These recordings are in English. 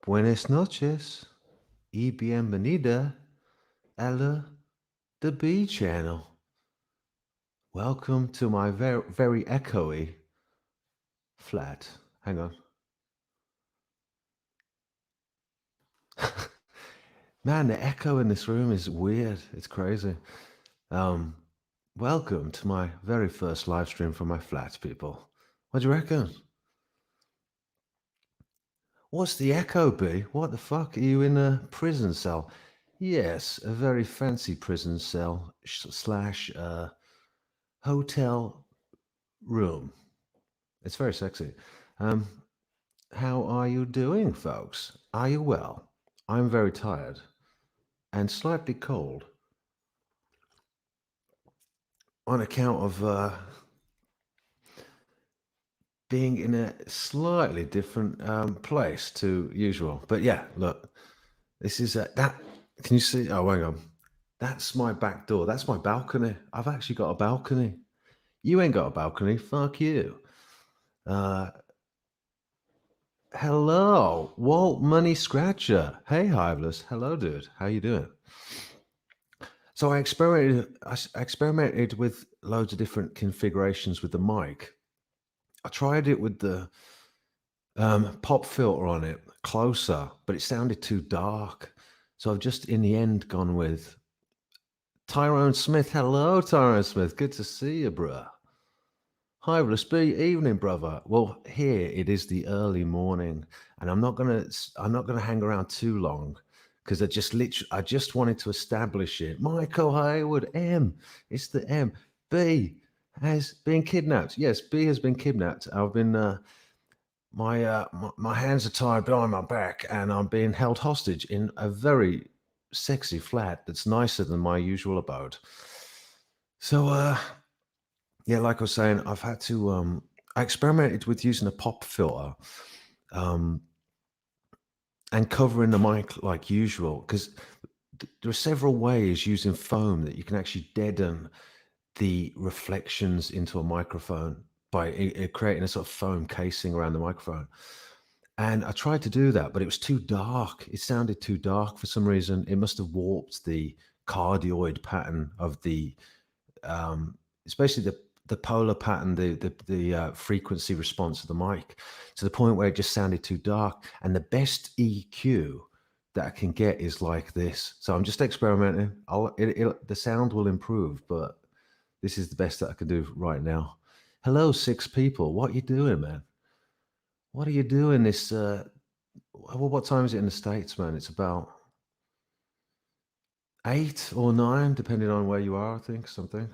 Buenas noches y bienvenida a the B channel. Welcome to my very echoey flat. Hang on. Man, the echo in this room is weird. It's crazy. Um, Welcome to my very first live stream from my flat, people. What do you reckon? What's the echo, B? What the fuck? Are you in a prison cell? Yes, a very fancy prison cell slash hotel room. It's very sexy. Um, how are you doing, folks? Are you well? I'm very tired and slightly cold on account of being in a slightly different place to usual. But yeah, look, this is that. Can you see? Oh, hang on. That's my back door. That's my balcony. I've actually got a balcony. You ain't got a balcony. Fuck you. Uh, Hello, Walt Money Scratcher. Hey, Hiveless. Hello, dude. How you doing? So I experimented with loads of different configurations with the mic. I tried it with the pop filter on it closer, but it sounded too dark. So I've just in the end gone with Tyrone Smith. Hello, Tyrone Smith. Good to see you, bruh. Hi, B. Evening, brother. Well, here it is the early morning, and I'm not gonna hang around too long because I just wanted to establish it. Michael Hayward, M. It's the M. B has been kidnapped. Yes, B has been kidnapped. I've been my hands are tied behind my back, and I'm being held hostage in a very sexy flat that's nicer than my usual abode. So yeah, like I was saying, I've had to. I experimented with using a pop filter um, and covering the mic like usual because there are several ways using foam that you can actually deaden the reflections into a microphone by creating a sort of foam casing around the microphone. And I tried to do that, but it was too dark. It sounded too dark for some reason. It must have warped the cardioid pattern of the um, especially the polar pattern, the frequency response of the mic, to the point where it just sounded too dark. And the best EQ that I can get is like this. So I'm just experimenting. The sound will improve, but this is the best that I can do right now. Hello, 6 people. What are you doing, man? What are you doing? What time is it in the States, man? It's about 8 or 9, depending on where you are. I think something.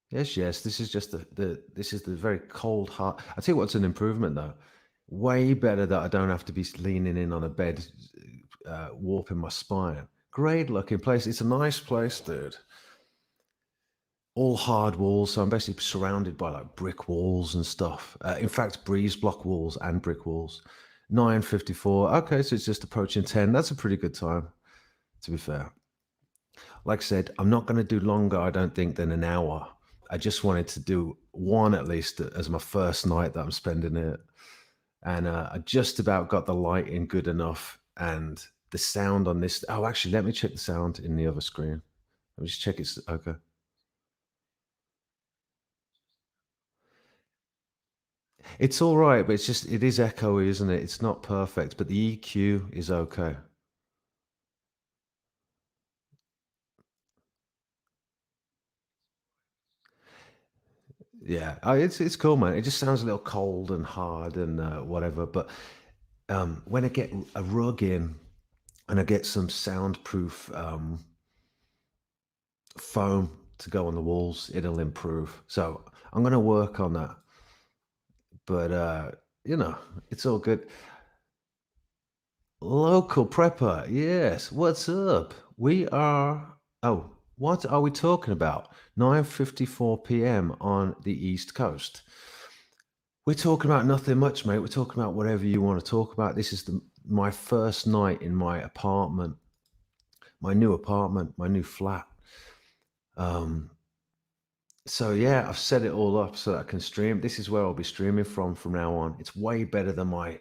Yes, yes. This is just this is the very cold heart. I tell you what's an improvement though. Way better that I don't have to be leaning in on a bed, warping my spine. Great looking place. It's a nice place, dude. All hard walls, so I'm basically surrounded by like brick walls and stuff. In fact, breeze block walls and brick walls. 9:54. Okay, so it's just approaching 10. That's a pretty good time, to be fair. Like I said, I'm not going to do longer, I don't think, than an hour. I just wanted to do one at least as my first night that I'm spending it. And I just about got the lighting good enough and the sound on this. Oh, actually, let me check the sound in the other screen. Let me just check it's okay. It's all right, but it is echoey, isn't it? It's not perfect, but the EQ is okay. Yeah, it's cool, man. It just sounds a little cold and hard and whatever. But when I get a rug in and I get some soundproof foam to go on the walls, it'll improve. So I'm gonna work on that. But you know, it's all good. Local prepper, yes. What's up? We are. Oh, what are we talking about? 9:54 p.m. on the East Coast. We're talking about nothing much, mate. We're talking about whatever you want to talk about. This is my first night in my apartment, my new apartment, my new flat. Um, So yeah, I've set it all up so that I can stream. This is where I'll be streaming from now on. It's way better than my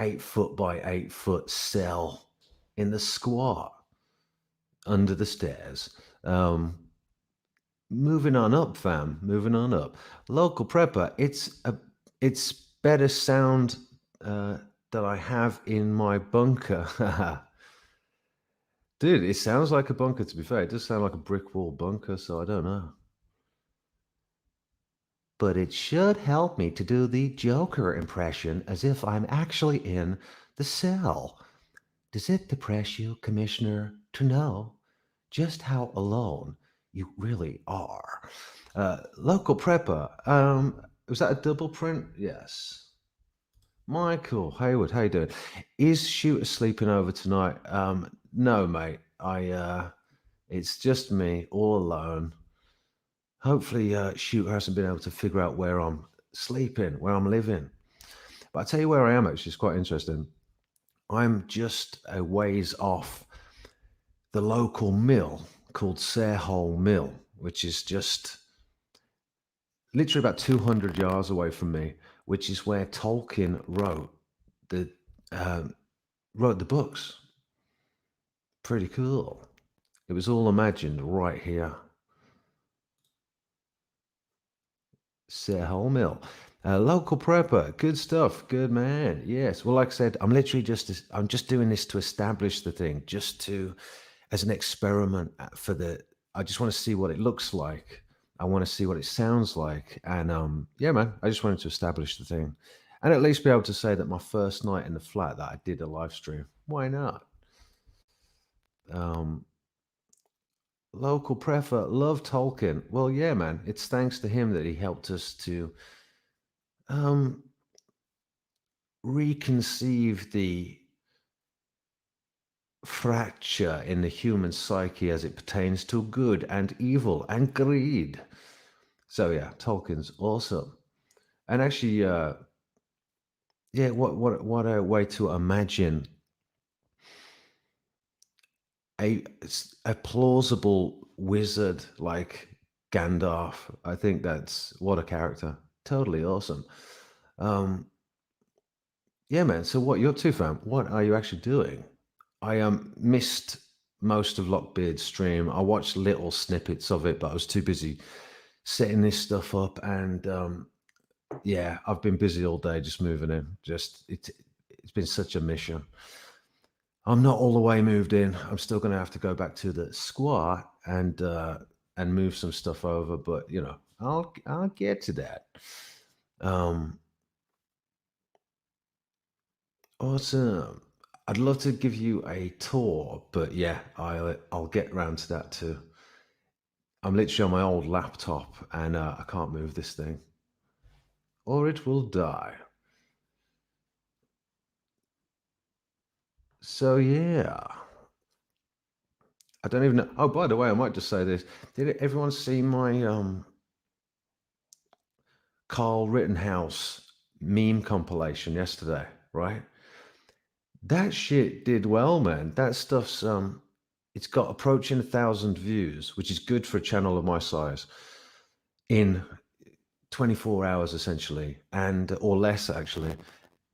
8 foot by 8 foot cell in the squat under the stairs. Moving on up, fam. Moving on up. Local prepper. It's better sound uh, that I have in my bunker. Dude, it sounds like a bunker, to be fair. It does sound like a brick wall bunker, so I don't know. But it should help me to do the Joker impression as if I'm actually in the cell. Does it depress you, Commissioner, to know just how alone you really are? Local prepper. Was that a double print? Yes. Michael Hayward, how you doing? Is Shooter sleeping over tonight? No, mate. It's just me all alone. Hopefully, Shooter hasn't been able to figure out where I'm sleeping, where I'm living. But I'll tell you where I am, actually. It's quite interesting. I'm just a ways off the local mill called Sarehole Mill, which is just literally about 200 yards away from me, which is where Tolkien the wrote the books. Pretty cool. It was all imagined right here. Sarehole Mill. Local prepper, good stuff, good man. Yes. Well, like I said, I'm just doing this to establish the thing, as an experiment I just want to see what it looks like. I want to see what it sounds like. And yeah, man, I just wanted to establish the thing and at least be able to say that my first night in the flat that I did a live stream. Why not? Um, Local prepper, love Tolkien. Well, yeah, man, it's thanks to him that he helped us to um, reconceive the fracture in the human psyche as it pertains to good and evil and greed. So yeah, Tolkien's awesome. And actually, yeah, what a way to imagine a plausible wizard like Gandalf. I think that's what a character. Totally awesome. Um, yeah, man. So what you're up to, fam? What are you actually doing? I missed most of Lockbeard's stream. I watched little snippets of it, but I was too busy setting this stuff up. And yeah, I've been busy all day just moving in. It's been such a mission. I'm not all the way moved in. I'm still going to have to go back to the squat and move some stuff over, but you know, I'll get to that. Awesome. I'd love to give you a tour, but yeah, I'll get round to that too. I'm literally on my old laptop and I can't move this thing, or it will die. So yeah, I don't even know. Oh, by the way, I might just say this: did everyone see my Carl Rittenhouse meme compilation yesterday? Right, that shit did well, man. That stuff's it's got approaching 1,000 views, which is good for a channel of my size, in 24 hours essentially, and or less actually.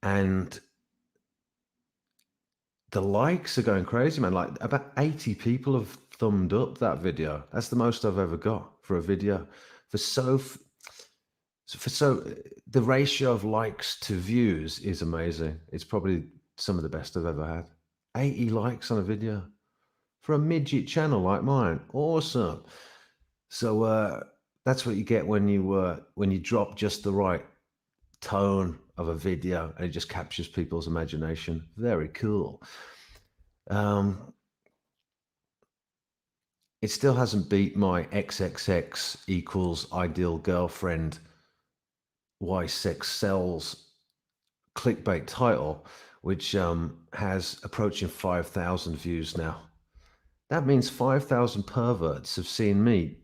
And the likes are going crazy, man. Like about 80 people have thumbed up that video. That's the most I've ever got for a video. The ratio of likes to views is amazing. It's probably some of the best I've ever had. 80 likes on a video for a midget channel like mine. Awesome. So that's what you get when you drop just the right tone of a video and it just captures people's imagination. Very cool. It still hasn't beat my XXX equals ideal girlfriend why sex sells clickbait title, which has approaching 5,000 views now. That means 5,000 perverts have seen me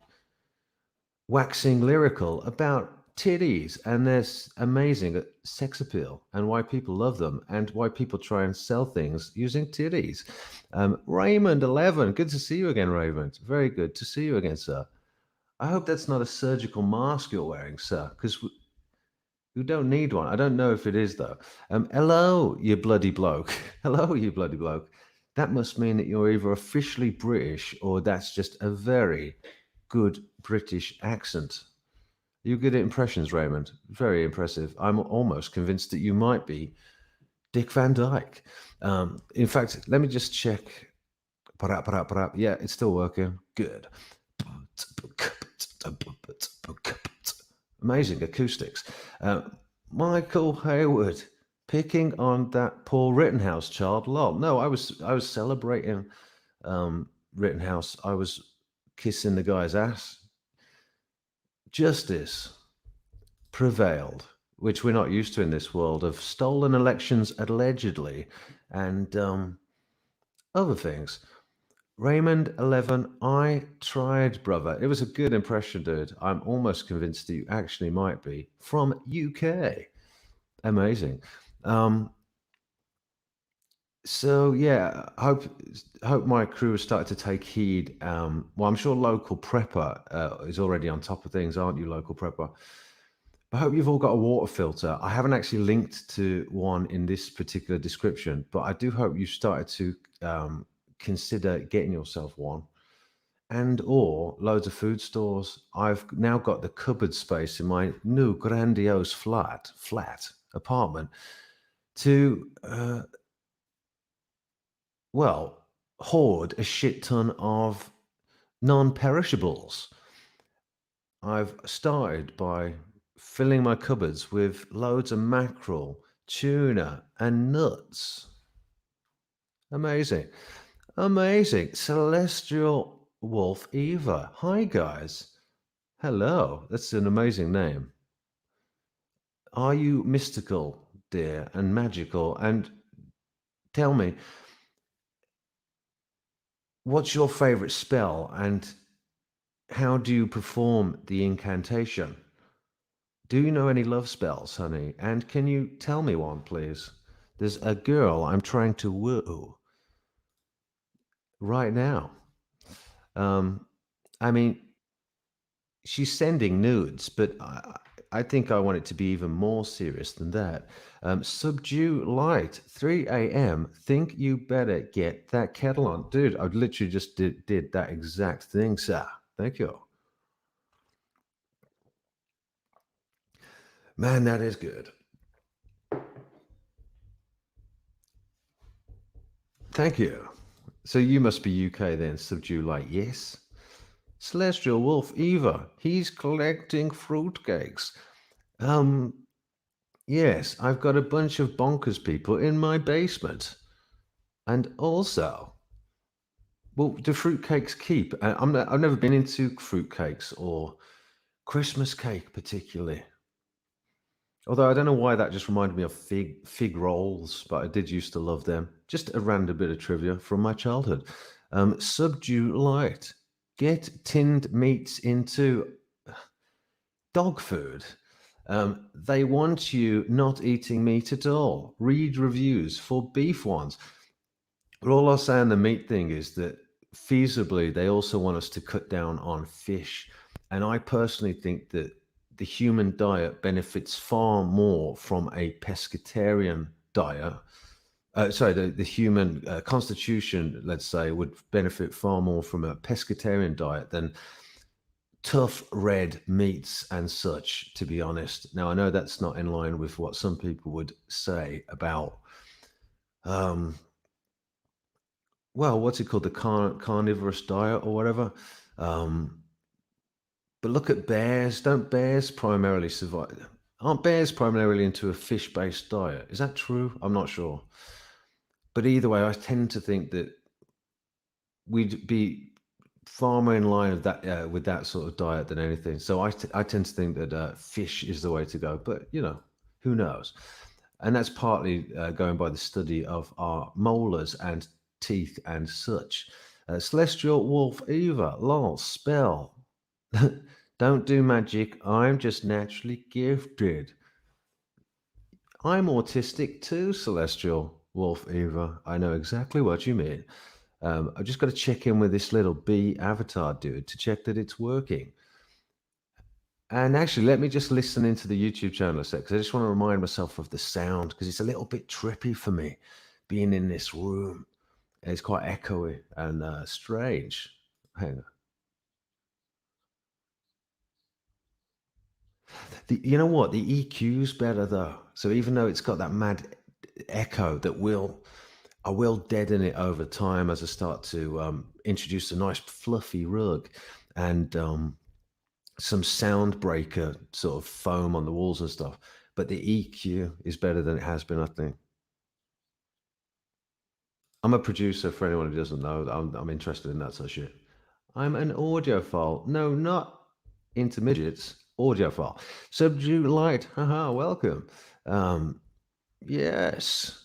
waxing lyrical about titties and their amazing sex appeal and why people love them and why people try and sell things using titties. Raymond 11, good to see you again, Raymond. Very good to see you again, sir. I hope that's not a surgical mask you're wearing, sir, because you don't need one. I don't know if it is though. Hello, you bloody bloke. Hello, you bloody bloke. That must mean that you're either officially British or that's just a very good British accent. You good at impressions, Raymond. Very impressive. I'm almost convinced that you might be Dick Van Dyke. In fact, let me just check. Yeah, it's still working. Good. Amazing acoustics. Michael Hayward picking on that Paul Rittenhouse child. Lol. No, I was celebrating Rittenhouse. I was kissing the guy's ass. Justice prevailed, which we're not used to in this world of stolen elections allegedly, and other things. Raymond 11, I tried, brother. It was a good impression, dude. I'm almost convinced that you actually might be from UK. Amazing. So yeah, hope my crew has started to take heed. Well, I'm sure local prepper is already on top of things, aren't you, local prepper? I hope you've all got a water filter. I haven't actually linked to one in this particular description, but I do hope you started to consider getting yourself one. And or loads of food stores. I've now got the cupboard space in my new grandiose flat apartment to well, hoard a shit ton of non-perishables. I've started by filling my cupboards with loads of mackerel, tuna, and nuts. Amazing. Amazing. Celestial Wolf Eva. Hi, guys. Hello. That's an amazing name. Are you mystical, dear, and magical? And tell me, what's your favorite spell and how do you perform the incantation? Do you know any love spells, honey? And can you tell me one, please? There's a girl I'm trying to woo right now. I mean, she's sending nudes, but I think I want it to be even more serious than that. Subdue light, 3 a.m. Think you better get that kettle on. Dude, I literally just did that exact thing, sir. Thank you. Man, that is good. Thank you. So you must be UK then, Subdue light. Yes. Celestial Wolf Eva, he's collecting fruitcakes. Yes, I've got a bunch of bonkers people in my basement. And also, well, do fruitcakes keep? I've never been into fruitcakes or Christmas cake particularly. Although I don't know why that just reminded me of fig rolls, but I did used to love them. Just a random bit of trivia from my childhood. Subdue light. Get tinned meats into dog food. They want you not eating meat at all. Read reviews for beef ones. But all I'll say on the meat thing is that feasibly, they also want us to cut down on fish. And I personally think that the human diet benefits far more from a pescatarian diet. Sorry, the human constitution, let's say, would benefit far more from a pescatarian diet than tough red meats and such, to be honest. Now, I know that's not in line with what some people would say about, well, what's it called? The carnivorous diet or whatever. But look at bears. Don't bears primarily survive? Aren't bears primarily into a fish-based diet? Is that true? I'm not sure. But either way, I tend to think that we'd be far more in line of that with that sort of diet than anything. So I tend to think that fish is the way to go. But who knows? And that's partly going by the study of our molars and teeth and such. Celestial Wolf Eva, lol, spell. Don't do magic. I'm just naturally gifted. I'm autistic too, Celestial Wolf Eva. I know exactly what you mean. I've just got to check in with this little bee avatar dude to check that it's working. And actually, let me just listen into the YouTube channel a sec, because I just want to remind myself of the sound, because it's a little bit trippy for me being in this room. It's quite echoey and strange. Hang on. You know what? The EQ's better though. So even though it's got that mad echo, I will deaden it over time as I start to introduce a nice fluffy rug and some sound breaker sort of foam on the walls and stuff. But the EQ is better than it has been, I think. I'm a producer, for anyone who doesn't know. I'm interested in that sort of shit. I'm an audiophile. No, not intermediates. Audiophile. Subdue light. Haha, welcome. Yes.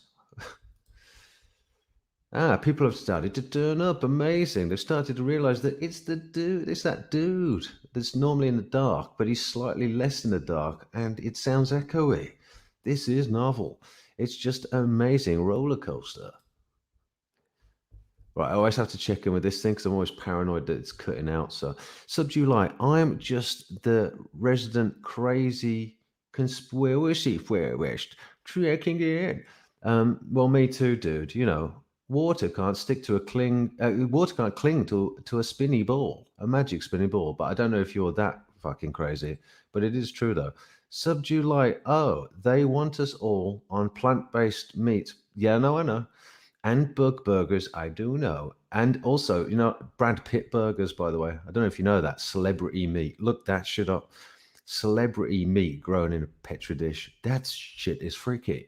People have started to turn up. Amazing. They've started to realize that it's that dude that's normally in the dark, but he's slightly less in the dark, and it sounds echoey. This is novel. It's just an amazing roller coaster. Right, I always have to check in with this thing because I'm always paranoid that it's cutting out. So, Subdue Light, I'm just the resident crazy conspiracy theorist checking in. Well, me too, dude. You know, water can't stick to a water can't cling to a spinny ball, a magic spinny ball. But I don't know if you're that fucking crazy. But it is true though. Subdue Light, oh, they want us all on plant-based meat. Yeah, no, I know. And bug burgers, I do know. And also, Brad Pitt burgers, by the way. I don't know if you know that. Celebrity meat. Look that shit up. Celebrity meat grown in a Petri dish. That shit is freaky.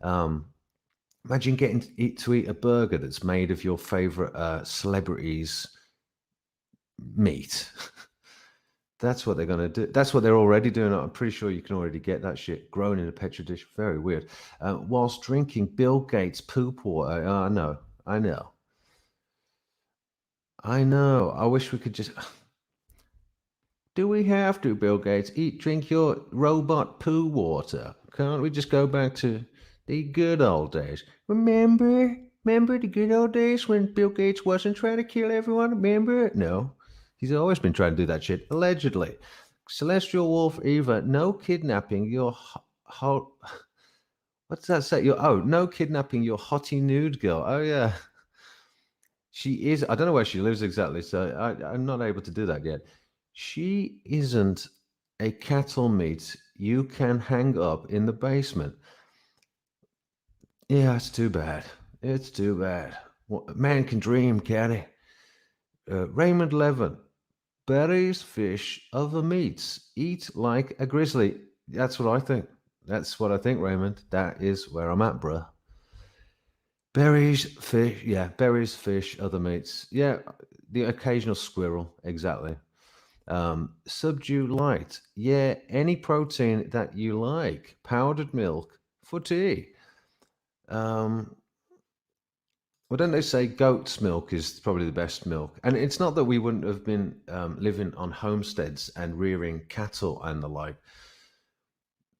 Imagine getting to eat a burger that's made of your favorite celebrities' meat. That's what they're going to do. That's what they're already doing. I'm pretty sure you can already get that shit grown in a Petri dish. Very weird. Whilst drinking Bill Gates' poop water. I know. I know. I know. I wish we could just. Do we have to, Bill Gates, drink your robot poo water? Can't we just go back to the good old days? Remember the good old days when Bill Gates wasn't trying to kill everyone? Remember? No. He's always been trying to do that shit, allegedly. Celestial Wolf Eva, no kidnapping your what's that say? No kidnapping your hottie nude girl. Oh yeah. She is. I don't know where she lives exactly, so I'm not able to do that yet. She isn't a cattle meat you can hang up in the basement. Yeah, it's too bad. It's too bad. Man can dream, can he? Raymond Levin, berries, fish, other meats. Eat like a grizzly. That's what I think. That's what I think, Raymond. That is where I'm at, bruh. Berries, fish, yeah, berries, fish, other meats. Yeah, the occasional squirrel, exactly. Subdue light, yeah, any protein that you like. Powdered milk for tea. Well, don't they say goat's milk is probably the best milk? And it's not that we wouldn't have been living on homesteads and rearing cattle and the like,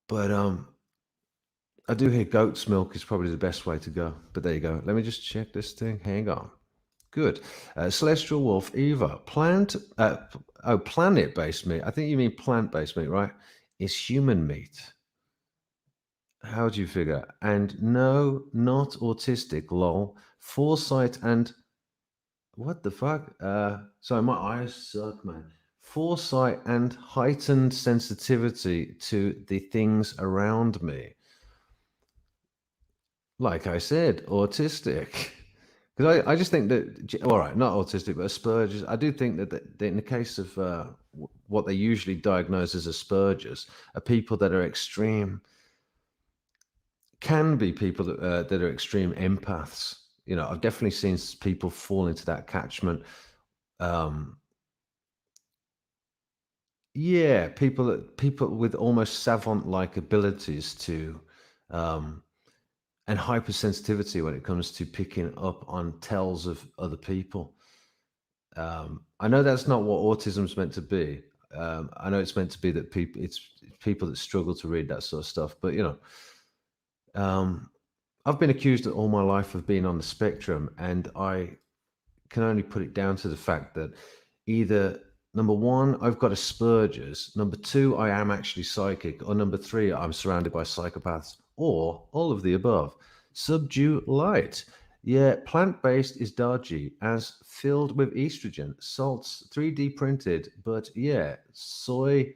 but I do hear goat's milk is probably the best way to go. But there you go. Let me just check this thing. Hang on. Good. Celestial Wolf, Eva, planet-based meat. I think you mean plant-based meat, right? Is human meat. How do you figure? And no, not autistic, lol. Foresight and what the fuck? Sorry, my eyes suck, man. Foresight and heightened sensitivity to the things around me. Like I said, autistic. Because I just think that, all right, not autistic, but Asperger's. I do think that in the case of what they usually diagnose as Asperger's, are people that are extreme, can be people that are extreme empaths. I've definitely seen people fall into that catchment. Yeah, people with almost savant-like abilities to and hypersensitivity when it comes to picking up on tells of other people. I know that's not what autism's meant to be. I know it's meant to be that it's people that struggle to read that sort of stuff. But I've been accused all my life of being on the spectrum, and I can only put it down to the fact that either Number one, I've got Asperger's. Number two, I am actually psychic. Or number three, I'm surrounded by psychopaths. Or all of the above. Subdue light. Yeah, plant-based is dodgy, as filled with estrogen, salts, 3D printed, but yeah, soylent.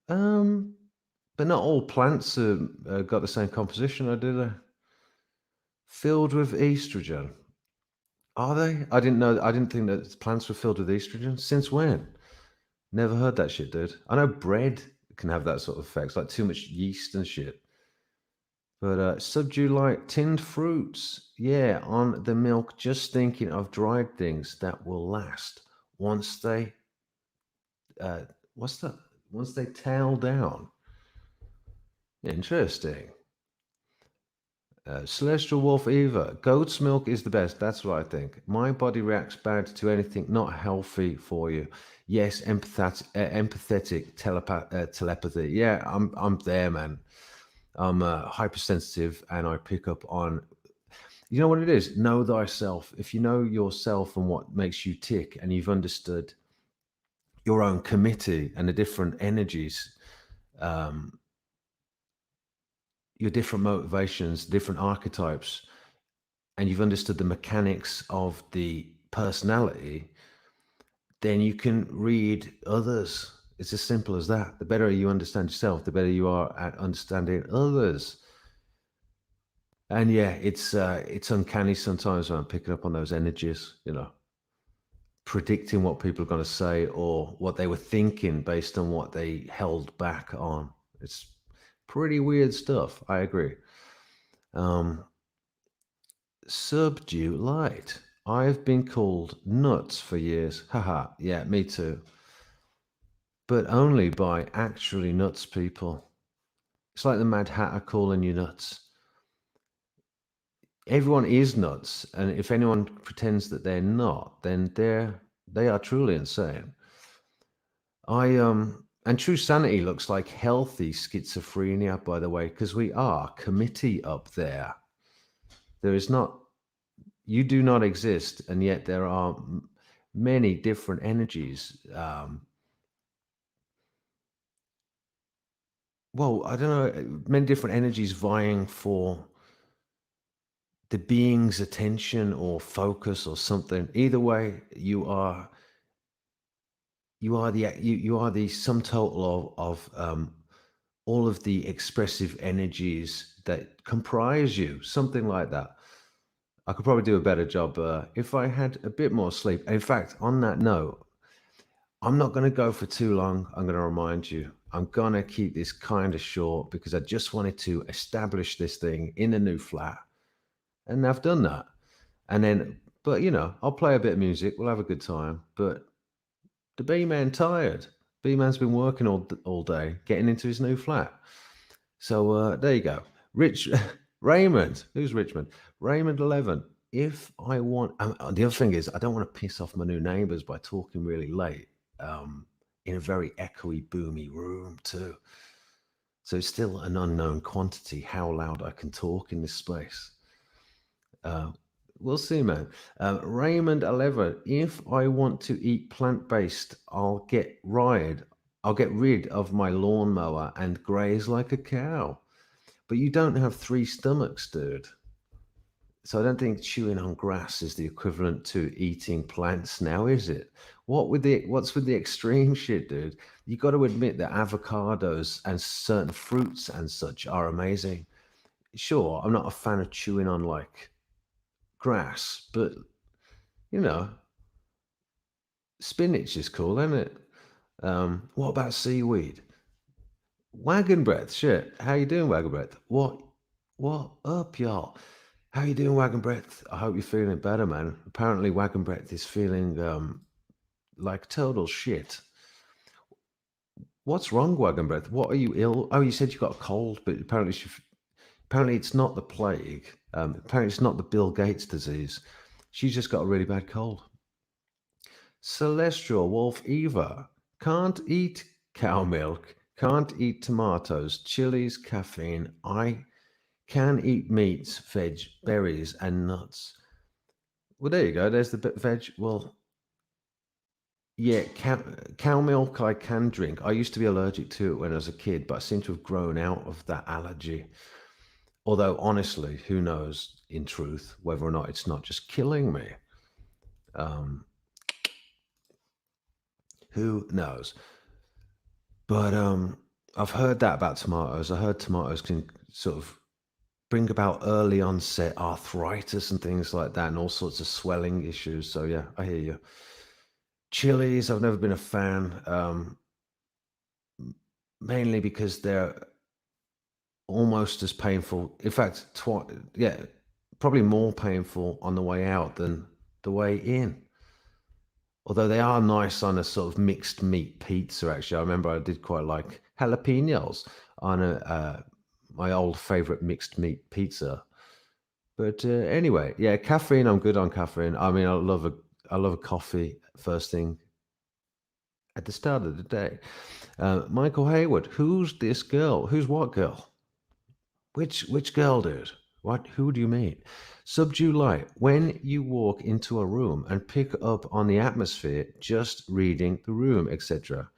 But not all plants got the same composition, do they? Filled with estrogen. Are they? I didn't know. I didn't think that plants were filled with estrogen. Since when? Never heard that shit, dude. I know bread can have that sort of effects, like too much yeast and shit. But subdue light, tinned fruits. Yeah, on the milk, just thinking of dried things that will last once they, what's that? Once they tail down. Interesting. Celestial Wolf Eva, goat's milk is the best. That's what I think. My body reacts bad to anything not healthy for you. Yes, empathetic telepathy. Yeah, I'm there, man. I'm hypersensitive, and I pick up on. You know what it is? Know thyself. If you know yourself and what makes you tick, and you've understood your own committee and the different energies, um, your different motivations, different archetypes, and you've understood the mechanics of the personality, then you can read others. It's as simple as that. The better you understand yourself, the better you are at understanding others. And yeah, it's uncanny sometimes when I'm picking up on those energies, predicting what people are going to say or what they were thinking based on what they held back on. It's pretty weird stuff. I agree. Subdue light. I've been called nuts for years. Haha. Yeah, me too. But only by actually nuts people. It's like the Mad Hatter calling you nuts. Everyone is nuts, and if anyone pretends that they're not, then they are truly insane. And true sanity looks like healthy schizophrenia, by the way, because we are committee up there. There is not, you do not exist, and yet there are many different energies. Well, I don't know, many different energies vying for the being's attention or focus or something. Either way, you are the sum total of all of the expressive energies that comprise you, something like that. I could probably do a better job if I had a bit more sleep. In fact, on that note, I'm not going to go for too long. I'm going to remind you. I'm going to keep this kind of short because I just wanted to establish this thing in a new flat. And I've done that. And then, but I'll play a bit of music. We'll have a good time. But the B-Man tired. B-Man's been working all day, getting into his new flat. So there you go. Rich Raymond. Who's Richmond? Raymond 11. If I want, the other thing is, I don't want to piss off my new neighbors by talking really late in a very echoey, boomy room too. So it's still an unknown quantity how loud I can talk in this space. We'll see, man. Raymond 11. If I want to eat plant-based, I'll get rid of my lawnmower and graze like a cow. But you don't have three stomachs, dude. So I don't think chewing on grass is the equivalent to eating plants now, is it? What's with the extreme shit, dude? You got to admit that avocados and certain fruits and such are amazing. Sure, I'm not a fan of chewing on like grass, but spinach is cool, isn't it? What about seaweed? Wagon breath, shit. How you doing, Wagon breath? What up, y'all? How you doing, Wagon breath? I hope you're feeling better, man. Apparently, Wagon breath is feeling like total shit. What's wrong, Wagon breath? What are you ill? Oh, you said you got a cold, but apparently it's not the plague. Apparently it's not the Bill Gates disease. She's just got a really bad cold. Celestial Wolf Eva. Can't eat cow milk. Can't eat tomatoes, chilies, caffeine. I can eat meats, veg, berries, and nuts. Well, there you go. There's the bit veg. Well, yeah, cow milk I can drink. I used to be allergic to it when I was a kid, but I seem to have grown out of that allergy. Although, honestly, who knows in truth whether or not it's not just killing me? Um, who knows? But I've heard that about tomatoes. I heard tomatoes can sort of bring about early onset arthritis and things like that, and all sorts of swelling issues. So yeah, I hear you. Chilies, I've never been a fan, mainly because they're almost as painful. In fact, yeah, probably more painful on the way out than the way in. Although they are nice on a sort of mixed meat pizza. Actually, I remember I did quite like jalapenos on a my old favorite mixed meat pizza. But anyway, yeah, caffeine. I'm good on caffeine. I mean, I love a coffee first thing at the start of the day. Michael Hayward, who's this girl? Who's what girl? Which girl, dude? What? Who do you mean? Subdue light. When you walk into a room and pick up on the atmosphere, just reading the room, etc.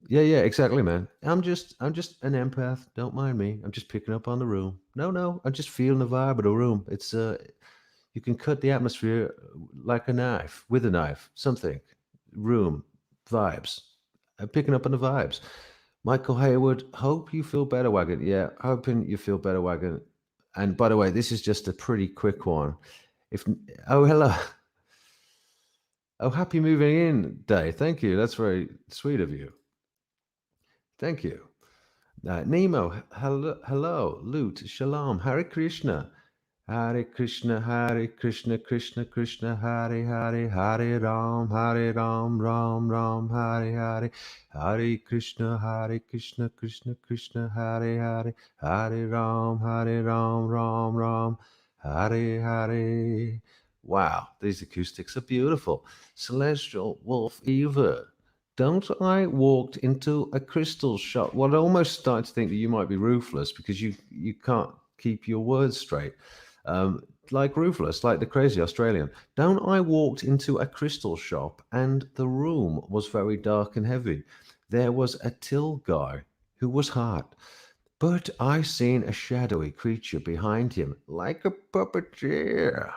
Yeah, exactly, man. I'm just an empath. Don't mind me. I'm just picking up on the room. No, I'm just feeling the vibe of the room. It's you can cut the atmosphere like a knife with a knife. Something, room, vibes. I'm picking up on the vibes. Michael Hayward, hope you feel better, Wagon. Yeah, hoping you feel better, Wagon. And by the way, this is just a pretty quick one. If oh hello, oh happy moving in day. Thank you. That's very sweet of you. Thank you. Nemo, hello, Loot, Shalom, Hare Krishna. Hare Krishna, Krishna Krishna, Hare Hare, Hare Ram, Ram, Hare Hare, Hare Krishna, Krishna Krishna, Hare Hare, Hare Ram, Hare Hare. Wow, these acoustics are beautiful. Celestial Wolf Eva. Don't I walked into a crystal shop? Well, I almost started to think that you might be ruthless because you can't keep your words straight. Like ruthless, like the crazy Australian. Don't I walked into a crystal shop and the room was very dark and heavy. There was a till guy who was hot, but I seen a shadowy creature behind him, like a puppeteer.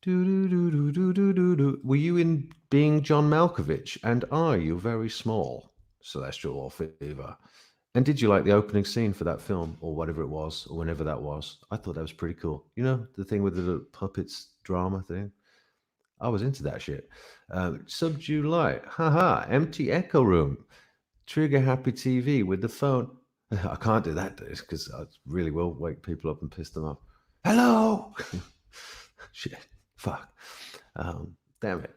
Do, do, do, do, do, do, do, do. Were you in Being John Malkovich? And are you very small, Celestial or Fever? And did you like the opening scene for that film, or whatever it was, or whenever that was? I thought that was pretty cool. You know, the thing with the little puppets drama thing. I was into that shit. Subdue light, haha, empty echo room, trigger happy TV with the phone. I can't do that because I really will wake people up and piss them off. Hello. Shit, fuck. Damn it.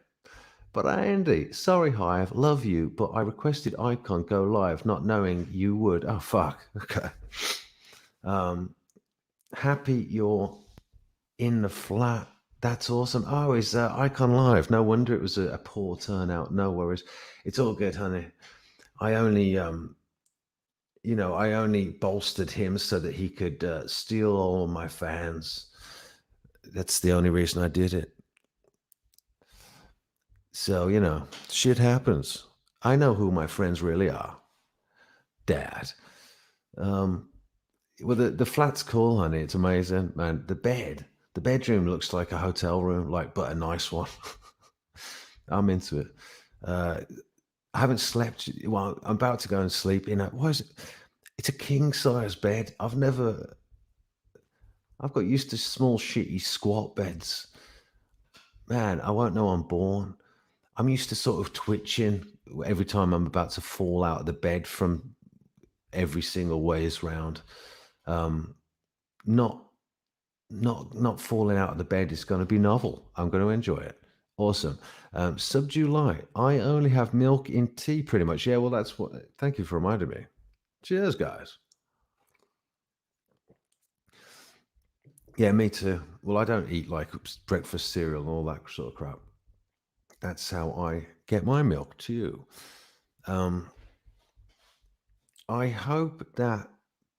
But Andy, sorry, Hive, love you, but I requested Icon go live, not knowing you would. Oh, fuck. Okay. Happy you're in the flat. That's awesome. Oh, is Icon live? No wonder it was a poor turnout. No worries. It's all good, honey. I only, I only bolstered him so that he could steal all of my fans. That's the only reason I did it. So, shit happens. I know who my friends really are. Dad. Um, well, the flat's cool, honey. It's amazing, man. The bedroom looks like a hotel room, but a nice one. I'm into it. Uh, I haven't slept. Well, I'm about to go and sleep in a. What is it? It's a king size bed. I've got used to small, shitty squat beds. Man, I won't know I'm born. I'm used to sort of twitching every time I'm about to fall out of the bed from every single ways round. Um, not not falling out of the bed is going to be novel. I'm going to enjoy it. Awesome. Subdue light. I only have milk in tea, pretty much. Yeah, well, that's what. Thank you for reminding me. Cheers, guys. Yeah, me too. Well, I don't eat like breakfast cereal and all that sort of crap. That's how I get my milk too. Um, I hope that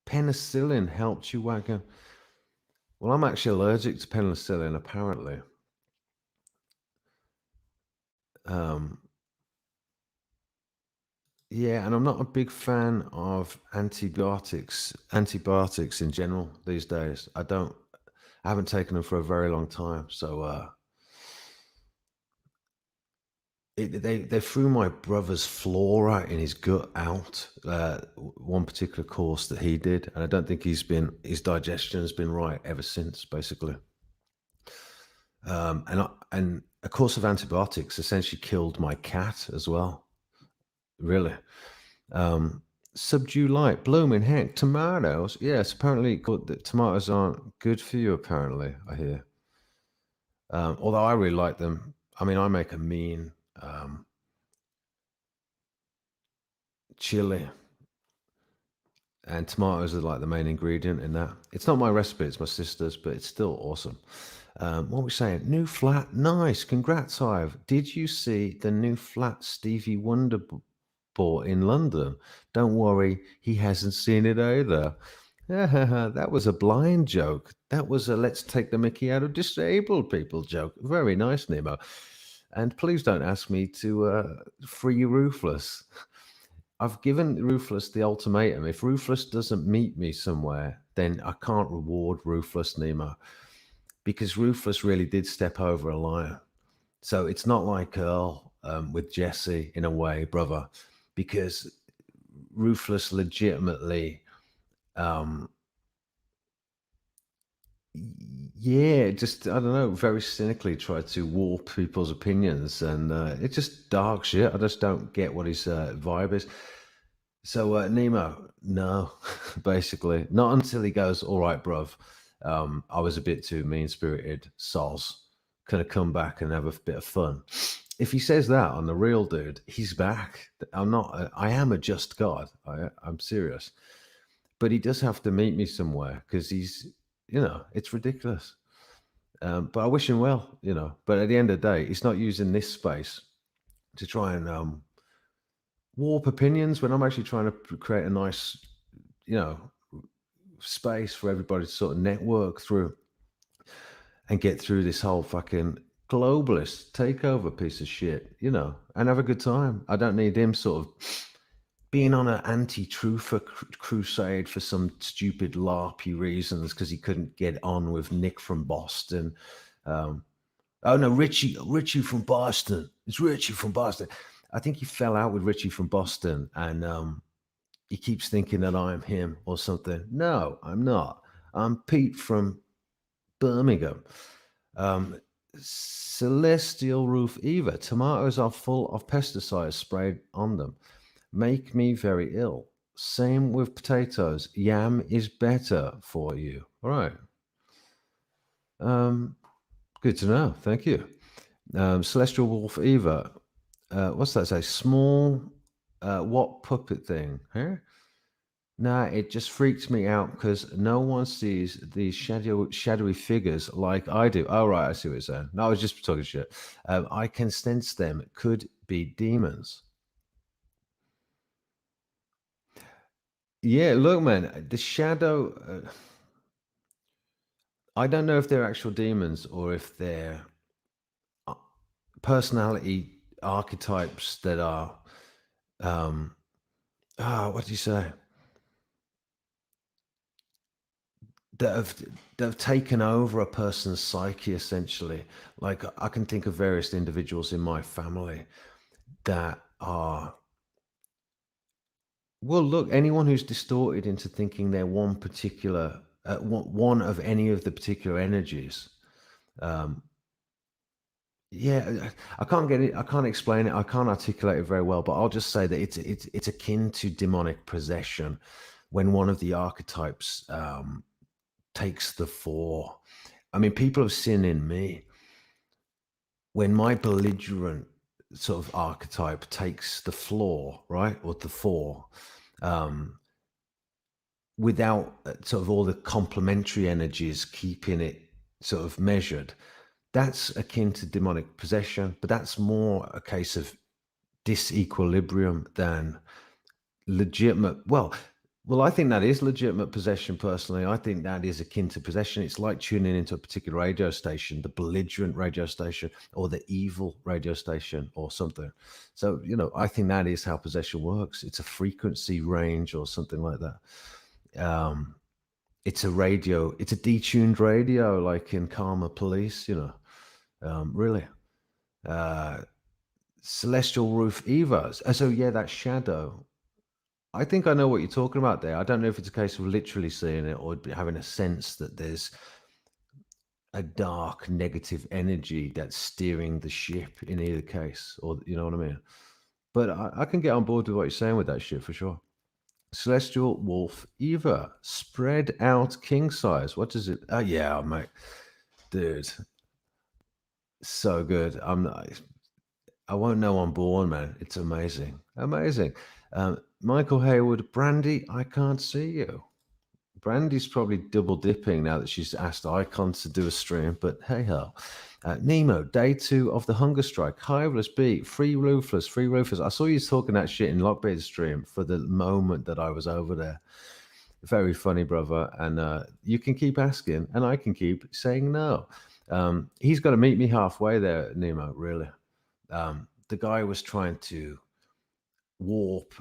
penicillin helped you, Wagon. Well, I'm actually allergic to penicillin, apparently. Um, yeah, and I'm not a big fan of antibiotics in general these days. I haven't taken them for a very long time. So they threw my brother's flora in his gut out, one particular course that he did, and I don't think his digestion has been right ever since, basically. And a course of antibiotics essentially killed my cat as well. Really. Um, Subdue light, blooming heck, tomatoes. Yes, apparently the tomatoes aren't good for you. Apparently, I hear. Although I really like them. I mean, I make a mean chili, and tomatoes are like the main ingredient in that. It's not my recipe; it's my sister's, but it's still awesome. What are we saying? New flat, nice. Congrats, Ive. Did you see the new flat Stevie Wonder bought in London? Don't worry, he hasn't seen it either. That was a blind joke. That was a let's take the mickey out of disabled people joke. Very nice, Nemo. And please don't ask me to free Ruthless. I've given Ruthless the ultimatum. If Ruthless doesn't meet me somewhere, then I can't reward Ruthless, Nemo, because Ruthless really did step over a line. So it's not like Earl with Jesse in a way, brother, because Ruthless legitimately, um, yeah, just I don't know, very cynically tried to warp people's opinions, and it's just dark shit. I just don't get what his vibe is. So Nemo, no, basically not until he goes, all right, bruv. I was a bit too mean spirited, soz. Can I come back and have a bit of fun? If he says that on the real dude, he's back. I'm not. I am a just God. I'm serious. But he does have to meet me somewhere because it's ridiculous. But I wish him well, But at the end of the day, he's not using this space to try and warp opinions when I'm actually trying to create a nice, you know, space for everybody to sort of network through and get through this whole fucking globalist takeover piece of shit, and have a good time. I don't need him sort of being on an anti-truther crusade for some stupid larpy reasons because he couldn't get on with Nick from Boston. Oh no, Richie from Boston. It's Richie from Boston. I think he fell out with Richie from Boston, and he keeps thinking that I'm him or something. No, I'm not. I'm Pete from Birmingham. Um, Celestial Roof Eva. Tomatoes are full of pesticides sprayed on them. Make me very ill. Same with potatoes. Yam is better for you. All right. Good to know. Thank you. Celestial Wolf Eva. What's that say? Small what puppet thing? Huh? Nah, it just freaks me out because no one sees these shadowy figures like I do. Oh, right, I see what you're saying. No, I was just talking shit. I can sense them. It could be demons. Yeah, look, man, the shadow. I don't know if they're actual demons or if they're uh, personality archetypes that are. Um, what do you say? that have that have taken over a person's psyche essentially. Like I can think of various individuals in my family that are well, look, anyone who's distorted into thinking they're one particular one of any of the particular energies. Um, yeah, I can't get it. I can't explain it. I can't articulate it very well. But I'll just say that it's akin to demonic possession when one of the archetypes takes the fore. I mean, people have seen in me when my belligerent sort of archetype takes the floor, right, or the fore, um, without sort of all the complementary energies keeping it sort of measured. That's akin to demonic possession, but that's more a case of disequilibrium than legitimate. Well, Well, I think that is legitimate possession personally. I think that is akin to possession. It's like tuning into a particular radio station, the belligerent radio station or the evil radio station or something. So, I think that is how possession works. It's a frequency range or something like that. It's a radio, it's a detuned radio, like in Karma Police, really. Celestial Roof Eva. So, yeah, that shadow. I think I know what you're talking about there. I don't know if it's a case of literally seeing it or having a sense that there's a dark negative energy that's steering the ship in either case, or you know what I mean? But I can get on board with what you're saying with that shit for sure. Celestial Wolf Eva, spread out king size. What does it? Oh, yeah, mate. Dude, so good. I won't know I'm born, man. It's amazing. Amazing. Michael Hayward, Brandy, I can't see you. Brandy's probably double dipping now that she's asked Icon to do a stream, but hey ho. Nemo, day 2 of the hunger strike. Hiveless B, free Ruthless, free Ruthless. I saw you talking that shit in Lockbeard's stream for the moment that I was over there. Very funny, brother. And you can keep asking, and I can keep saying no. He's got to meet me halfway there, Nemo, really. The guy was trying to warp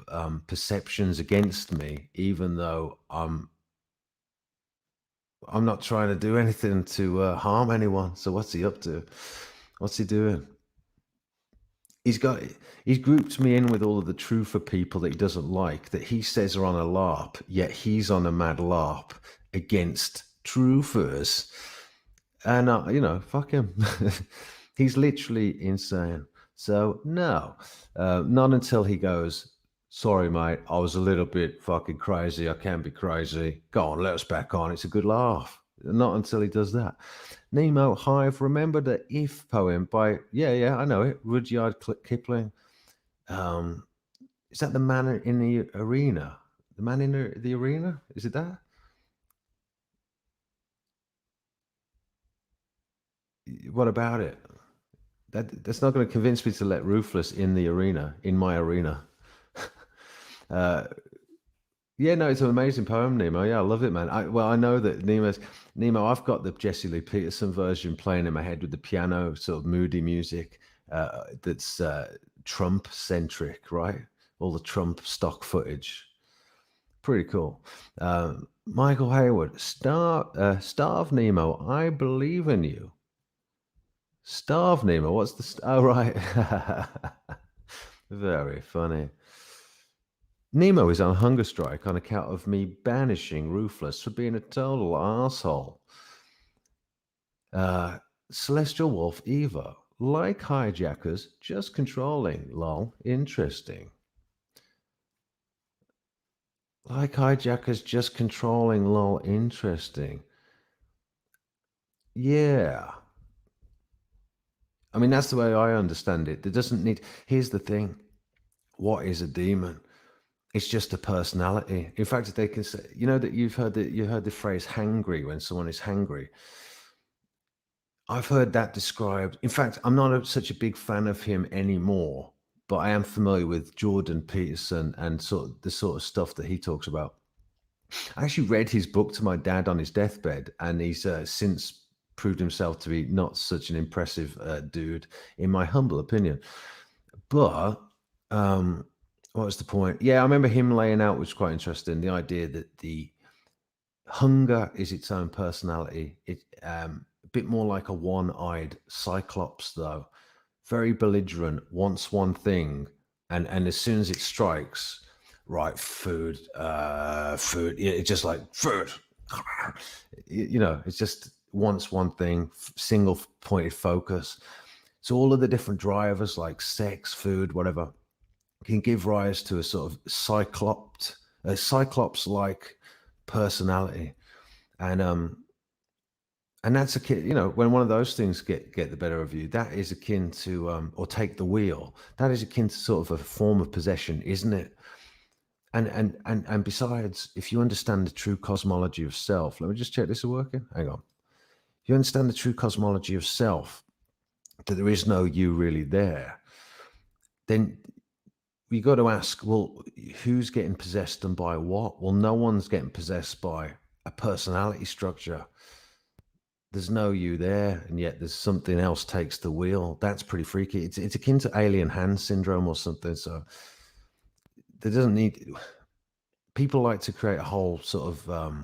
perceptions against me, even though I'm not trying to do anything to harm anyone. So what's he up to? What's he doing? He's grouped me in with all of the truther people that he doesn't like, that he says are on a LARP, yet he's on a mad LARP against truthers. And fuck him. He's literally insane. So no, not until he goes, sorry, mate, I was a little bit fucking crazy. I can be crazy. Go on, let us back on. It's a good laugh. Not until he does that. Nemo Hive, remember the If poem by, yeah, I know it, Rudyard Kipling. Is that The Man in the Arena? The Man in the Arena? Is it that? What about it? That's not going to convince me to let Ruthless in the arena, in my arena. Yeah, no, it's an amazing poem, Nemo. Yeah, I love it, man. I know that Nemo. I've got the Jesse Lee Peterson version playing in my head with the piano, sort of moody music. That's Trump centric, right? All the Trump stock footage. Pretty cool. Michael Hayward, Starve Nemo. I believe in you. Starve Nemo. What's the? Oh, right. Very funny. Nemo is on hunger strike on account of me banishing Ruthless for being a total asshole. Celestial Wolf Eva, like hijackers, just controlling. Lol, interesting. Like hijackers, just controlling. Lol, interesting. Yeah. I mean, that's the way I understand it. There doesn't need. Here's the thing. What is a demon? It's just a personality. In fact, they can say, that you heard the phrase hangry when someone is hangry. I've heard that described. In fact, I'm not such a big fan of him anymore, but I am familiar with Jordan Peterson and the sort of stuff that he talks about. I actually read his book to my dad on his deathbed, and he's since proved himself to be not such an impressive dude, in my humble opinion. But what was the point? Yeah, I remember him laying out, which was quite interesting, the idea that the hunger is its own personality. It a bit more like a one-eyed cyclops, though. Very belligerent, wants one thing, and as soon as it strikes, right, food, food. Yeah, it's just like food. It just wants one thing, single-pointed focus. So all of the different drivers, like sex, food, whatever, can give rise to a sort of cyclops-like personality, and that's when one of those things get the better of you, that is akin to or take the wheel. That is akin to sort of a form of possession, isn't it? And besides, if you understand the true cosmology of self, let me just check this is working. Hang on. If you understand the true cosmology of self, that there is no you really there, then we got to ask, well, who's getting possessed and by what? Well, no one's getting possessed by a personality structure. There's no you there, and yet there's something else takes the wheel. That's pretty freaky. It's akin to alien hand syndrome or something. So there doesn't need. People like to create a whole sort of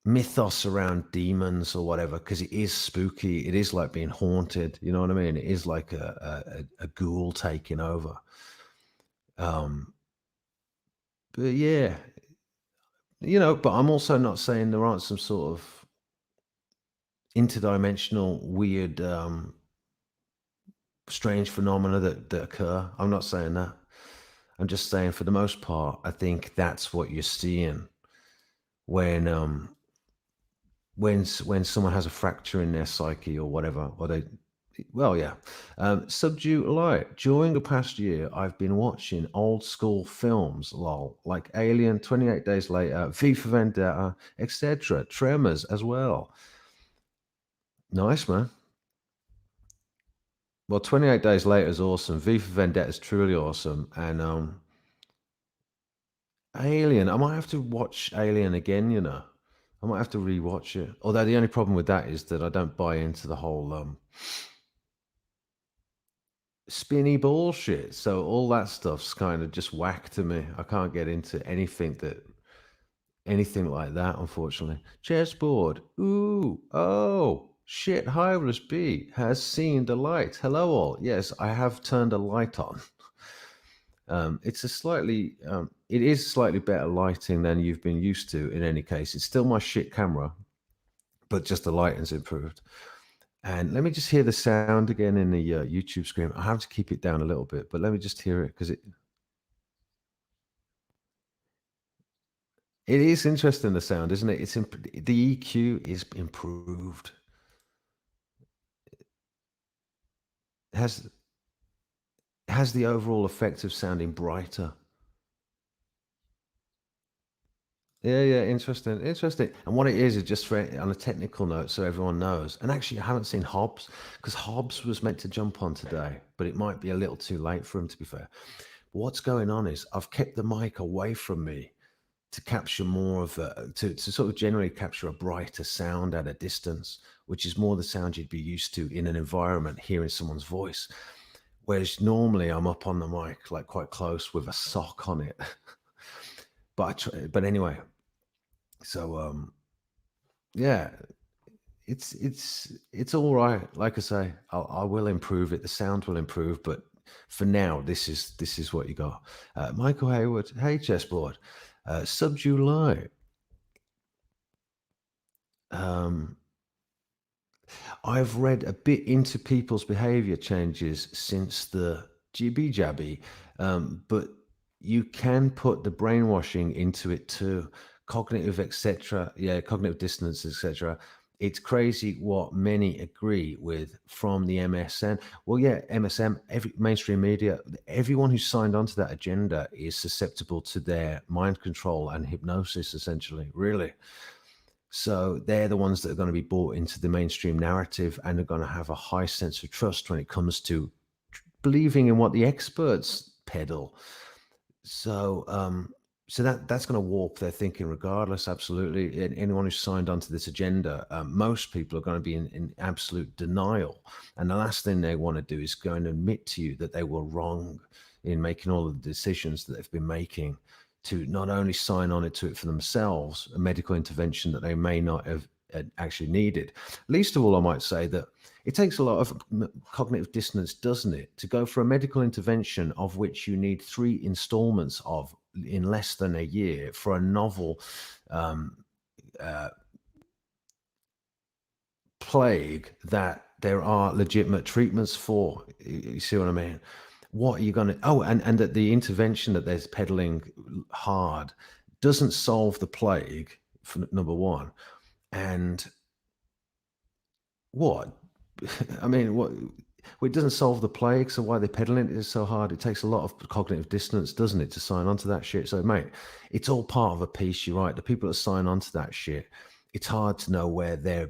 mythos around demons or whatever because it is spooky. It is like being haunted. You know what I mean? It is like a ghoul taking over. But yeah, but I'm also not saying there aren't some sort of interdimensional, weird, strange phenomena that occur. I'm not saying that. I'm just saying, for the most part, I think that's what you're seeing when someone has a fracture in their psyche or whatever, or they. Well, yeah. Subdue Light. During the past year, I've been watching old school films, lol, like Alien, 28 Days Later, V for Vendetta, etc. Tremors as well. Nice, man. Well, 28 Days Later is awesome. V for Vendetta is truly awesome. And Alien, I might have to watch Alien again, I might have to rewatch it. Although the only problem with that is that I don't buy into the whole spinny bullshit. So all that stuff's kind of just whack to me. I can't get into anything like that, unfortunately. Chessboard. Ooh, oh, shit, Hyrule B has seen the light. Hello all. Yes, I have turned a light on. It's it is slightly better lighting than you've been used to in any case. It's still my shit camera, but just the lighting's improved. And let me just hear the sound again in the YouTube screen. I have to keep it down a little bit, but let me just hear it because it is interesting, the sound, isn't it? The EQ is improved. It has the overall effect of sounding brighter. Yeah, interesting. And what it is just on a technical note, so everyone knows. And actually, I haven't seen Hobbs because Hobbs was meant to jump on today, but it might be a little too late for him, to be fair. But what's going on is I've kept the mic away from me to capture more of to sort of generally capture a brighter sound at a distance, which is more the sound you'd be used to in an environment, hearing someone's voice. Whereas normally I'm up on the mic, like quite close with a sock on it. But anyway, so yeah, it's all right. Like I say, I will improve it. The sound will improve, but for now, this is what you got. Michael Hayward, hey chessboard, Subdue Light. I've read a bit into people's behavior changes since the GB Jabby, but you can put the brainwashing into it too. Cognitive, etc. Yeah, cognitive dissonance, etc. It's crazy what many agree with from the MSN. Well, yeah, MSM, every mainstream media, everyone who's signed onto that agenda is susceptible to their mind control and hypnosis, essentially, really. So they're the ones that are going to be bought into the mainstream narrative and are going to have a high sense of trust when it comes to believing in what the experts peddle. So, that's going to warp their thinking regardless. Absolutely. Anyone who's signed onto this agenda, most people are going to be in absolute denial. And the last thing they want to do is go and admit to you that they were wrong in making all of the decisions that they've been making, to not only sign on to it for themselves, a medical intervention that they may not have actually needed. Least of all, I might say that it takes a lot of cognitive dissonance, doesn't it, to go for a medical intervention of which you need 3 installments of in less than a year for a novel plague that there are legitimate treatments for. You see what I mean? What are you going to... Oh, and that the intervention that they're peddling hard doesn't solve the plague, for number one. And what? I mean, what? Well, it doesn't solve the plague, so why are they peddling it so hard? It takes a lot of cognitive dissonance, doesn't it, to sign on to that shit? So, mate, it's all part of a piece, you're right. The people that sign on to that shit, it's hard to know where they're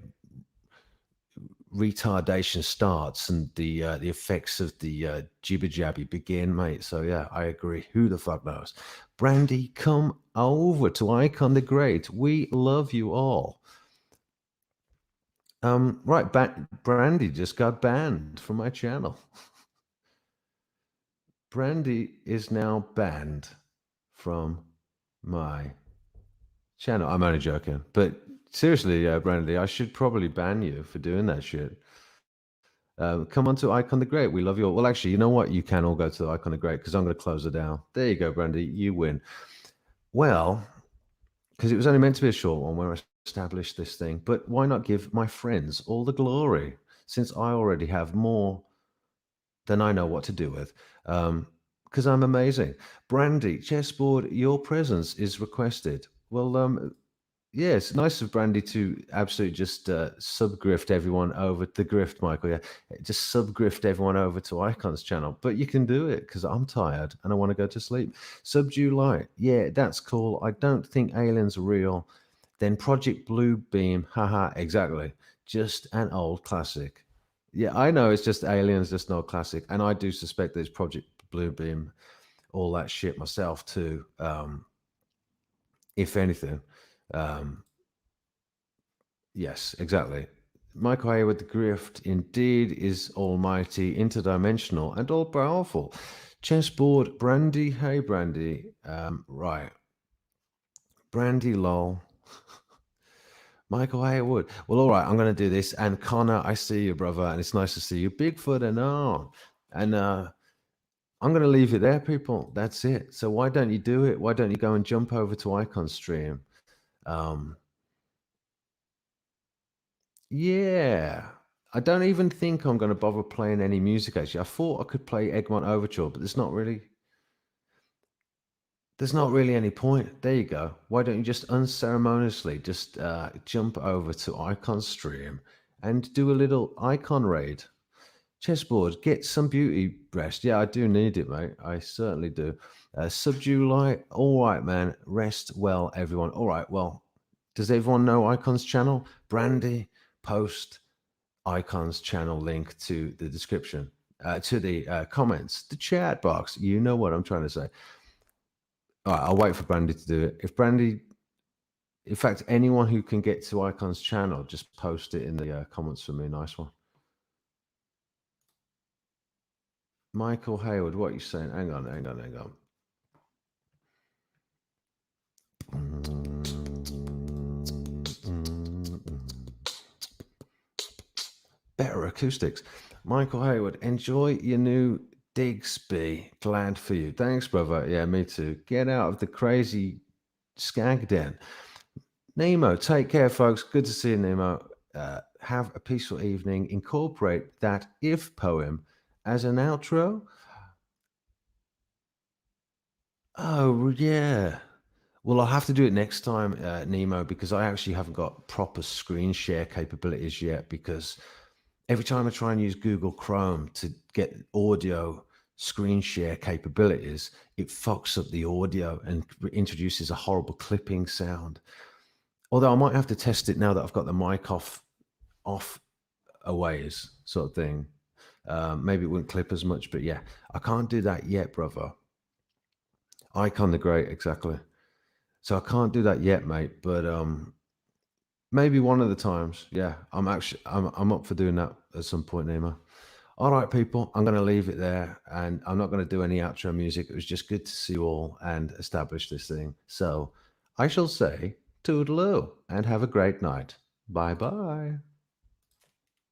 retardation starts and the effects of the jibber jabby begin, mate. So yeah, I agree. Who the fuck knows? Brandy, come over to Icon the Great. We love you all. Right, Brandy just got banned from my channel. Brandy is now banned from my channel. I'm only joking, but seriously, Brandy, I should probably ban you for doing that shit. Come on to Icon the Great. We love you all. Well, actually, you know what? You can all go to Icon the Great because I'm going to close it down. There you go, Brandy. You win. Well, because it was only meant to be a short one where I established this thing, but why not give my friends all the glory since I already have more than I know what to do with? Because I'm amazing. Brandy, chessboard, your presence is requested. Well, yeah, it's nice of Brandy to absolutely just sub-grift everyone over the grift, Michael. Yeah, just sub-grift everyone over to Icon's channel. But you can do it because I'm tired and I want to go to sleep. Subdue Light, yeah, that's cool. I don't think aliens are real. Then Project Blue Beam, haha, exactly. Just an old classic. Yeah, I know it's just aliens, just an old classic. And I do suspect that it's Project Blue Beam, all that shit myself too. If anything. Yes, exactly. Michael Hayward, the grift, indeed is almighty, interdimensional, and all powerful. Chessboard, Brandy. Hey, Brandy. Right. Brandy, lol. Michael Hayward. Well, all right, I'm going to do this. And Connor, I see you, brother, and it's nice to see you. Bigfoot and all. And I'm going to leave it there, people. That's it. So why don't you do it? Why don't you go and jump over to Icon Stream? Yeah. I don't even think I'm going to bother playing any music, actually. I thought I could play Egmont Overture, but there's not really any point. There you go. Why don't you just unceremoniously just jump over to Icon Stream and do a little Icon raid? Chessboard, get some beauty rest. Yeah, I do need it, mate. I certainly do. Subdue Light. All right, man. Rest well, everyone. All right, well, does everyone know Icon's channel? Brandy, post Icon's channel link to the description, to the comments, the chat box. You know what I'm trying to say. All right, I'll wait for Brandy to do it. If Brandy, in fact, anyone who can get to Icon's channel, just post it in the comments for me. Nice one. Michael Hayward, what are you saying? Hang on. Better acoustics. Michael Hayward, enjoy your new Digsby. Glad for you. Thanks, brother. Yeah, me too. Get out of the crazy skag den. Nemo, take care, folks. Good to see you, Nemo. Have a peaceful evening. Incorporate that if poem as an outro. Oh, yeah. Well, I'll have to do it next time, Nemo, because I actually haven't got proper screen share capabilities yet. Because every time I try and use Google Chrome to get audio screen share capabilities, it fucks up the audio and introduces a horrible clipping sound. Although I might have to test it now that I've got the mic off a ways, sort of thing. Maybe it wouldn't clip as much, but yeah, I can't do that yet, brother. Icon the Great, exactly. So I can't do that yet, mate. But maybe one of the times. Yeah, I'm up for doing that at some point, Nemo. All right, people, I'm going to leave it there, and I'm not going to do any outro music. It was just good to see you all and establish this thing. So I shall say toodaloo and have a great night. Bye-bye.